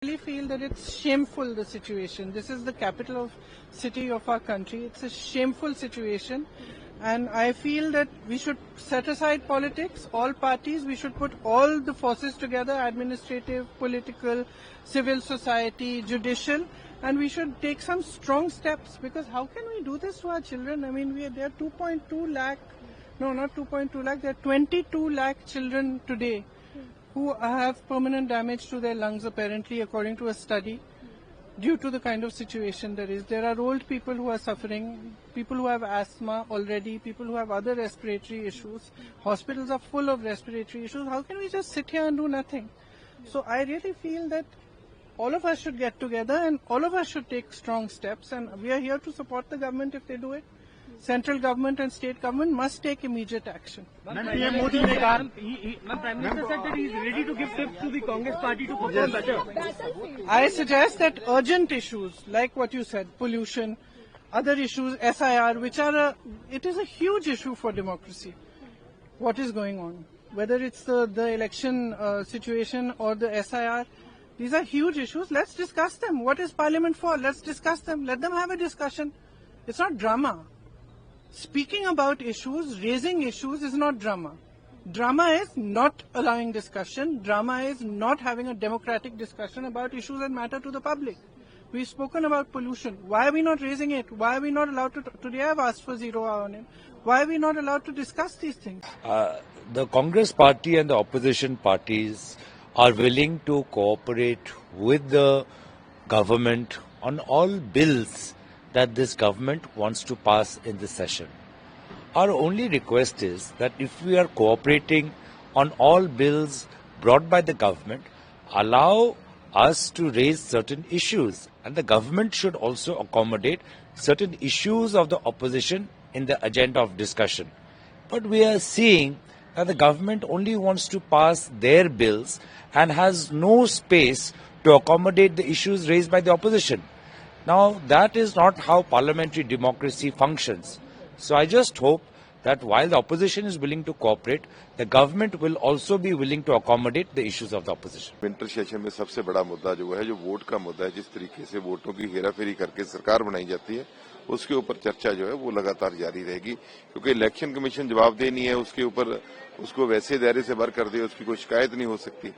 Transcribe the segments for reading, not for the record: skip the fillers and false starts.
I really feel that it's shameful, the situation. This is the capital of city of our country. It's a shameful situation. And I feel that we should set aside politics, all parties. We should put all the forces together, administrative, political, civil society, judicial. And we should take some strong steps, because how can we do this to our children? I mean, there are 2.2 lakh, no, not 2.2 lakh, there are 22 lakh children today who have permanent damage to their lungs, apparently, according to a study, due to the kind of situation there is. There are old people who are suffering, people who have asthma already, people who have other respiratory issues. Hospitals are full of respiratory issues. How can we just sit here and do nothing? So I really feel that all of us should get together and all of us should take strong steps, and we are here to support the government if they do it. Central government and state government must take immediate action. PM Modi ne kaha, Prime Minister said that he is ready to give tips to the Congress party to perform better. I suggest that urgent issues like what you said, pollution, other issues, SIR, which are it is a huge issue for democracy. What is going on? Whether it's the election situation or the SIR, these are huge issues. Let's discuss them. What is Parliament for? Let's discuss them. Let them have a discussion. It's not drama. Speaking about issues, raising issues is not drama. Drama is not allowing discussion. Drama is not having a democratic discussion about issues that matter to the public. We've spoken about pollution. Why are we not raising it? Why are we not allowed to? Today I've asked for 0 hour on it. Why are we not allowed to discuss these things? The Congress party and the opposition parties are willing to cooperate with the government on all bills that this government wants to pass in this session. Our only request is that if we are cooperating on all bills brought by the government, allow us to raise certain issues, and the government should also accommodate certain issues of the opposition in the agenda of discussion. But we are seeing that the government only wants to pass their bills and has no space to accommodate the issues raised by the opposition. Now, that is not how parliamentary democracy functions. So I just hope that while the opposition is willing to cooperate, the government will also be willing to accommodate the issues of the opposition. Winter session में सबसे बड़ा मुद्दा जो है, जो vote का मुद्दा है, जिस तरीके से वोटों की हेराफेरी करके सरकार बनाई जाती है, उसके ऊपर चर्चा जो है वो लगातार जारी रहेगी, क्योंकि इलेक्शन कमीशन जवाबदेह नहीं है, उसके ऊपर उसको वैसे दायरे से बाहर कर दे, उसकी कोई शिकायत नहीं हो सकती,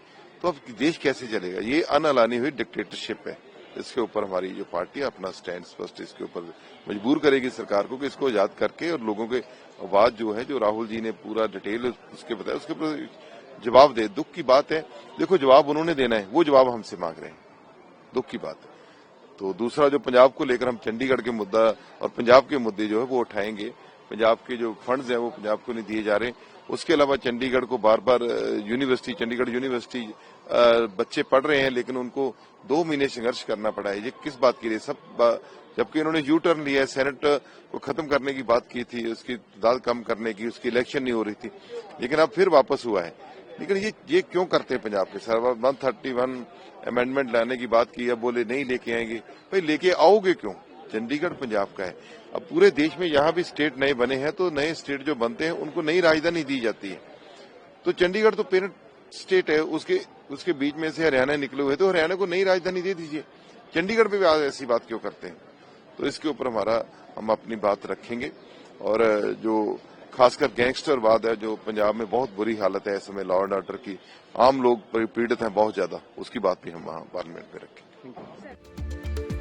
तो अब देश कैसे चलेगा? ये अनअलानी हुई डिक्टेटरशिप है। इसके ऊपर हमारी जो पार्टी अपना स्टैंड स्पष्ट इसके ऊपर मजबूर करेगी सरकार को कि इसको याद करके और लोगों के आवाज जो है, जो राहुल जी ने पूरा डिटेल उसके बताया, उसके ऊपर जवाब दे। दुख की बात है, देखो जवाब उन्होंने देना है, वो जवाब हमसे मांग रहे हैं, दुख की बात है। तो दूसरा जो पंजाब को लेकर हम चंडीगढ़ के मुद्दा और पंजाब के मुद्दे जो है वो उठाएंगे। पंजाब के जो फंड्स हैं वो पंजाब को नहीं दिए जा रहे। उसके अलावा चंडीगढ़ को बार बार यूनिवर्सिटी, चंडीगढ़ यूनिवर्सिटी बच्चे पढ़ रहे हैं, लेकिन उनको 2 महीने संघर्ष करना पड़ा है। ये किस बात के लिए? सब जबकि उन्होंने यू टर्न लिया है, सेनेट को खत्म करने की बात की थी, उसकी तादाद कम करने की, उसकी इलेक्शन नहीं हो रही थी, लेकिन अब फिर वापस हुआ है। लेकिन ये क्यों करते हैं पंजाब के? सर 131 अमेंडमेंट लाने की बात की, अब बोले नहीं लेके आएंगे। भाई लेके आओगे क्यों? चंडीगढ़ पंजाब का है। अब पूरे देश में यहाँ भी स्टेट नए बने हैं, तो नए स्टेट जो बनते हैं उनको नई राजधानी दी जाती है। तो चंडीगढ़ तो पेरेंट स्टेट है, उसके बीच में से हरियाणा निकले हुए, तो हरियाणा को नई राजधानी दे दीजिए। चंडीगढ़ पे भी आज ऐसी बात क्यों करते हैं? तो इसके ऊपर हम अपनी बात रखेंगे, और जो खासकर गैंगस्टरवाद है, जो पंजाब में बहुत बुरी हालत है इस समय लॉ एंड ऑर्डर की, आम लोग पीड़ित हैं बहुत ज्यादा, उसकी बात भी हम वहां पार्लियामेंट में रखेंगे।